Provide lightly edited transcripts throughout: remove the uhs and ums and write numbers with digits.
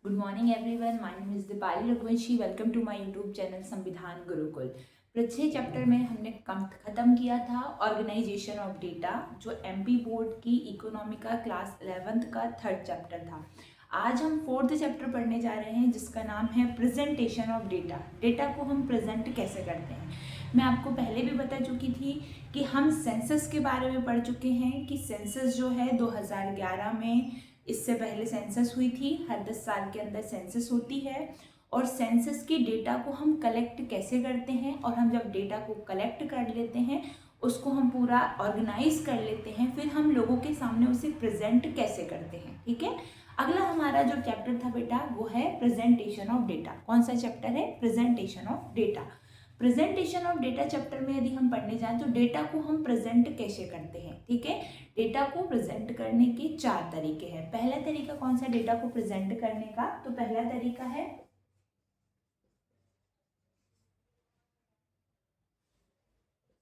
Good morning everyone, my name is Deepali Raghuvanshi. Welcome to my YouTube channel Samvidhan Gurukul. पिछले chapter में हमने खत्म किया था ऑर्गेनाइजेशन ऑफ डेटा, जो एमपी बोर्ड की इकोनॉमी का क्लास 11th का थर्ड चैप्टर था। आज हम फोर्थ चैप्टर पढ़ने जा रहे हैं जिसका नाम है प्रेजेंटेशन ऑफ डेटा। डेटा को हम प्रेजेंट कैसे करते हैं। मैं आपको पहले भी बता चुकी थी कि हम सेंसस के बारे में पढ़ चुके हैं कि सेंसस जो है 2011 में, इससे पहले सेंसस हुई थी। हर 10 साल के अंदर सेंसस होती है और सेंसस के डेटा को हम कलेक्ट कैसे करते हैं, और हम जब डेटा को कलेक्ट कर लेते हैं उसको हम पूरा ऑर्गेनाइज कर लेते हैं, फिर हम लोगों के सामने उसे प्रेजेंट कैसे करते हैं। ठीक है, अगला हमारा जो चैप्टर था बेटा वो है प्रेजेंटेशन ऑफ डेटा। कौन सा चैप्टर है? Presentation of data. Presentation of data chapter में यदि हम पढ़ने जाएं तो डेटा को हम प्रेजेंट कैसे करते हैं। ठीक है, डेटा को प्रेजेंट करने के 4 तरीके हैं। पहला तरीका कौन सा डेटा को प्रेजेंट करने का? तो पहला तरीका है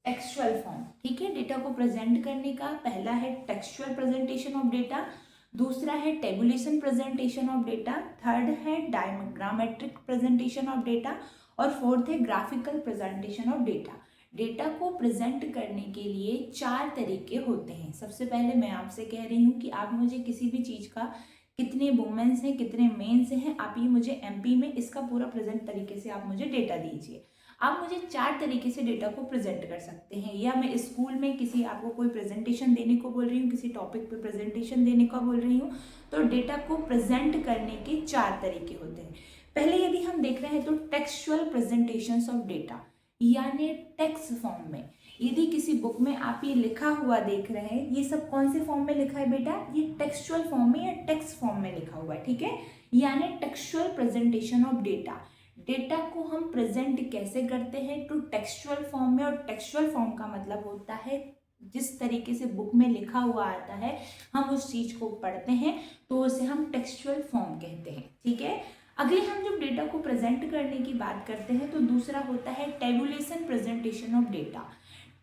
टेक्सचुअल फॉर्म। ठीक है, डेटा को प्रेजेंट करने का पहला है टेक्सचुअल प्रेजेंटेशन ऑफ डेटा, दूसरा है tabulation presentation of data, third है डायग्रामेट्रिक प्रेजेंटेशन ऑफ डेटा और फोर्थ है graphical presentation of data. Data को प्रेजेंट करने के लिए 4 तरीके होते हैं। सबसे पहले मैं आपसे कह रही हूँ कि आप मुझे किसी भी चीज़ का कितने वुमेन्स हैं, कितने मेंस हैं, आप ये मुझे एमपी में इसका पूरा प्रेजेंट तरीके से आप मुझे डेटा दीजिए। आप मुझे 4 तरीके से डेटा को प्रेजेंट कर सकते हैं। या मैं स्कूल में किसी आपको कोई प्रेजेंटेशन देने को बोल रही हूँ, किसी टॉपिक पे प्रेजेंटेशन देने को बोल रही हूँ, तो डेटा को प्रेजेंट करने के 4 तरीके होते हैं। पहले यदि हम देख रहे हैं तो टेक्सचुअल प्रेजेंटेशंस ऑफ डेटा, यानी टेक्स्ट फॉर्म में। यदि किसी बुक में आप ये लिखा हुआ देख रहे हैं, ये सब कौन से फॉर्म में लिखा है बेटा? ये टेक्सचुअल फॉर्म में या टेक्स्ट फॉर्म में लिखा हुआ है। ठीक है, यानी textual presentation of data. Data को हम प्रेजेंट कैसे करते हैं? टू टेक्सचुअल फॉर्म में। और टेक्सचुअल फॉर्म का मतलब होता है जिस तरीके से बुक में लिखा हुआ आता है हम उस चीज को पढ़ते हैं तो उसे हम टेक्सचुअल फॉर्म कहते हैं। ठीक है, अगले हम जब डेटा को प्रेजेंट करने की बात करते हैं तो दूसरा होता है tabulation presentation of data.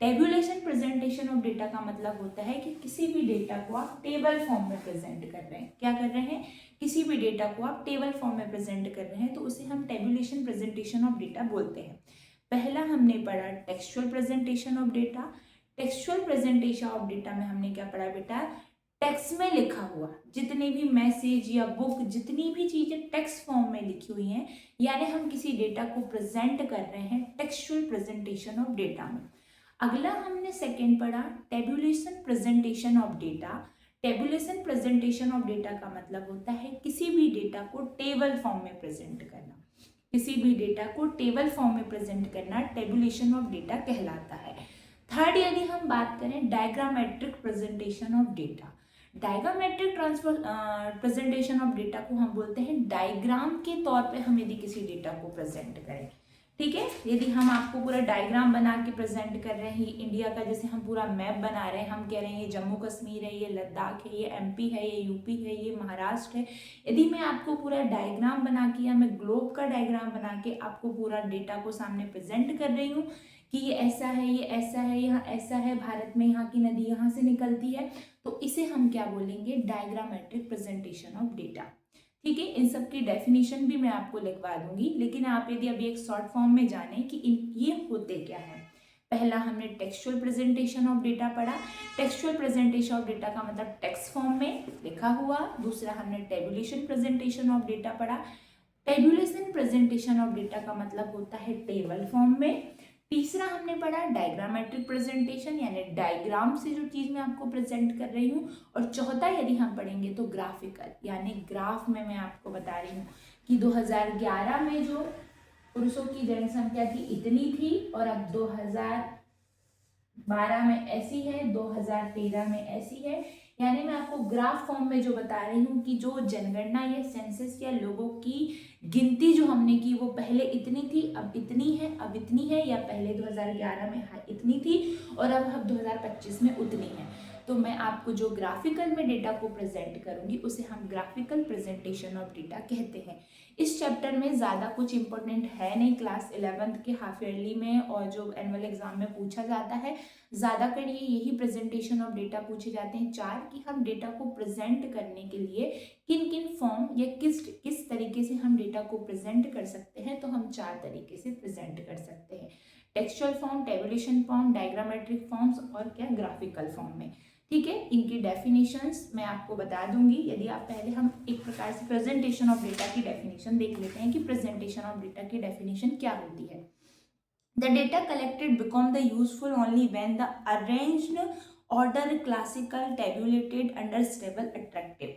Tabulation presentation of data का मतलब होता है कि किसी भी डेटा को आप टेबल फॉर्म में प्रेजेंट कर रहे हैं। क्या कर रहे हैं? किसी भी डेटा को आप टेबल फॉर्म में प्रेजेंट कर रहे हैं तो उसे हम टेबुलेशन प्रेजेंटेशन ऑफ डेटा बोलते हैं। पहला हमने पढ़ा textual presentation of data. Textual presentation of data में हमने क्या पढ़ा बेटा? टेक्स्ट में लिखा हुआ जितने भी मैसेज या बुक, जितनी भी चीजें टेक्स्ट फॉर्म में लिखी हुई हैं, यानी हम किसी डेटा को प्रेजेंट कर रहे हैं टेक्सचुअल प्रेजेंटेशन ऑफ डेटा में। अगला हमने सेकेंड पढ़ा tabulation presentation of data. Tabulation presentation of data का मतलब होता है किसी भी डेटा को टेबल फॉर्म में प्रेजेंट करना। किसी भी डेटा को टेबल फॉर्म में प्रेजेंट करना टेबुलेशन ऑफ डेटा कहलाता है। थर्ड यदि हम बात करें diagrammatic presentation of data. Diagrammatic transfer presentation of data को हम बोलते हैं डायग्राम के तौर पे हम यदि किसी डेटा को प्रेजेंट करें। ठीक है, यदि हम आपको पूरा डायग्राम बना के प्रेजेंट कर रहे हैं इंडिया का, जैसे हम पूरा मैप बना रहे हैं, हम कह रहे हैं ये जम्मू कश्मीर है, ये लद्दाख है, ये एमपी है, ये यूपी है, ये महाराष्ट्र है। यदि मैं आपको पूरा डायग्राम बना के या मैं ग्लोब का डायग्राम बना के आपको पूरा डेटा को सामने प्रेजेंट कर रही हूँ कि ये ऐसा है, ये ऐसा है, यहाँ ऐसा है, भारत में यहाँ की नदी यहाँ से निकलती है, तो इसे हम क्या बोलेंगे? डायग्रामेट्रिक प्रेजेंटेशन ऑफ डेटा। ठीक है, इन सब की डेफिनेशन भी मैं आपको लिखवा दूंगी, लेकिन आप यदि अभी एक शॉर्ट फॉर्म में जाने कि ये होते क्या है। पहला हमने टेक्सचुअल प्रेजेंटेशन ऑफ डेटा पढ़ा। टेक्सचुअल प्रेजेंटेशन ऑफ डेटा का मतलब टेक्स्ट फॉर्म में लिखा हुआ। दूसरा हमने टेबुलेशन प्रेजेंटेशन ऑफ डेटा पढ़ा। टेबुलेशन प्रेजेंटेशन ऑफ डेटा का मतलब होता है टेबल फॉर्म में। तीसरा हमने पढ़ा डायग्रामेट्रिक प्रेजेंटेशन, यानी डायग्राम से जो चीज मैं आपको प्रेजेंट कर रही हूँ। और चौथा यदि हम पढ़ेंगे तो ग्राफिकल, यानी ग्राफ में मैं आपको बता रही हूँ कि 2011 में जो पुरुषों की जनसंख्या थी इतनी थी और अब 2012 में ऐसी है, 2013 में ऐसी है। यानी मैं आपको ग्राफ फॉर्म में जो बता रही हूँ कि जो जनगणना या सेंसस या लोगों की गिनती जो हमने की वो पहले इतनी थी, अब इतनी है, अब इतनी है, या पहले 2011 में इतनी थी और अब 2025 में उतनी है। तो मैं आपको जो ग्राफिकल में डेटा को प्रेजेंट करूंगी उसे हम ग्राफिकल प्रेजेंटेशन ऑफ डेटा कहते हैं। इस चैप्टर में ज़्यादा कुछ इंपॉर्टेंट है नहीं क्लास 11th के हाफ ईयरली में और जो एनुअल एग्जाम में पूछा जाता है। ज़्यादातर ये यही प्रेजेंटेशन ऑफ डेटा पूछे जाते हैं 4, कि हम डेटा को प्रेजेंट करने के लिए किन किन फॉर्म या किस तरीके से हम डेटा को प्रेजेंट कर सकते हैं, तो हम 4 तरीके से प्रेजेंट कर सकते हैं, textual form, tabulation form, diagrammatic forms और क्या ग्राफिकल फॉर्म में। ठीक है, इनकी डेफिनेशंस मैं आपको बता दूंगी। यदि आप पहले हम एक प्रकार से प्रेजेंटेशन ऑफ डेटा की डेफिनेशन देख लेते हैं कि प्रेजेंटेशन ऑफ डेटा की डेफिनेशन क्या होती है। The data collected become the useful only when the arranged, order, classical, tabulated, understandable, attractive.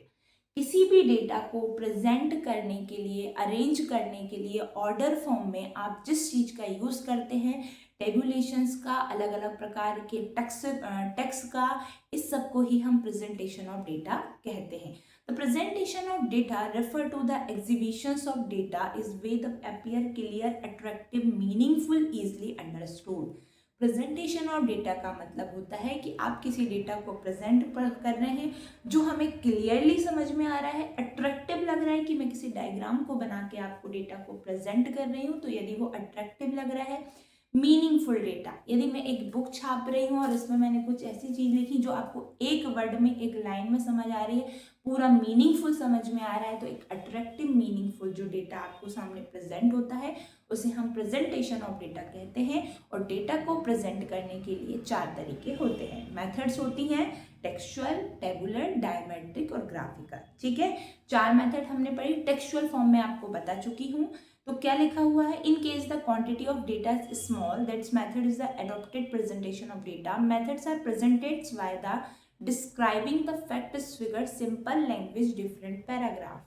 किसी भी डेटा को प्रेजेंट करने के लिए, अरेंज करने के लिए ऑर्डर फॉर्म में आप जिस चीज़ का यूज़ करते हैं, टेबुलेशंस का, अलग अलग प्रकार के टेक्स्ट का, इस सब को ही हम प्रेजेंटेशन ऑफ डेटा कहते हैं। The presentation of data refer to the exhibitions of data is way the appear clear, attractive, meaningful, easily understood. Presentation of data का मतलब होता है कि आप किसी डेटा को प्रेजेंट कर रहे हैं जो हमें क्लियरली समझ में आ रहा है, अट्रैक्टिव लग रहा है कि मैं किसी डायग्राम को बना के आपको डेटा को प्रेजेंट कर रही हूँ, तो यदि वो अट्रैक्टिव लग रहा है। मीनिंगफुल डेटा, यदि मैं एक बुक छाप रही हूँ और इसमें मैंने कुछ ऐसी चीज़ लिखी जो आपको एक वर्ड में, एक लाइन में समझ आ रही है, पूरा मीनिंगफुल समझ में आ रहा है, तो एक अट्रैक्टिव, मीनिंगफुल जो डेटा आपको सामने प्रेजेंट होता है उसे हम प्रेजेंटेशन ऑफ डेटा कहते हैं। और डेटा को प्रेजेंट करने के लिए 4 तरीके होते हैं, मेथड्स होती हैं, टेक्सचुअल, टेबुलर, डायमेट्रिक और ग्राफिकल। ठीक है, 4 मेथड हमने पढ़ी। टेक्सचुअल फॉर्म में आपको बता चुकी हूँ। तो क्या लिखा हुआ है, in case the quantity of data is small, that's method is the adopted presentation of data. Methods are presented by the describing the facts, figure, simple language, different paragraph.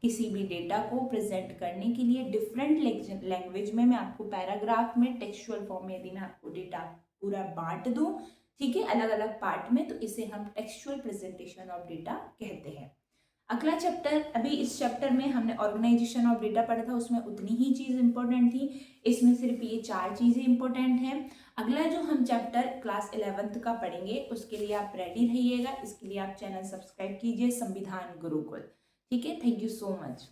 किसी भी डेटा को प्रेजेंट करने के लिए different language में, मैं आपको paragraph में, टेक्सचुअल फॉर्म में यदि मैं आपको डेटा पूरा बांट दूं, ठीक है, अलग अलग पार्ट में, तो इसे हम टेक्सचुअल प्रेजेंटेशन ऑफ डेटा कहते हैं। अगला चैप्टर, अभी इस चैप्टर में हमने ऑर्गेनाइजेशन ऑफ डेटा पढ़ा था, उसमें उतनी ही चीज़ इंपॉर्टेंट थी, इसमें सिर्फ ये 4 चीज़ें इंपॉर्टेंट हैं। अगला जो हम चैप्टर क्लास 11th का पढ़ेंगे, उसके लिए आप रेडी रहिएगा। इसके लिए आप चैनल सब्सक्राइब कीजिए, संविधान गुरुकुल। ठीक है, थैंक यू सो मच।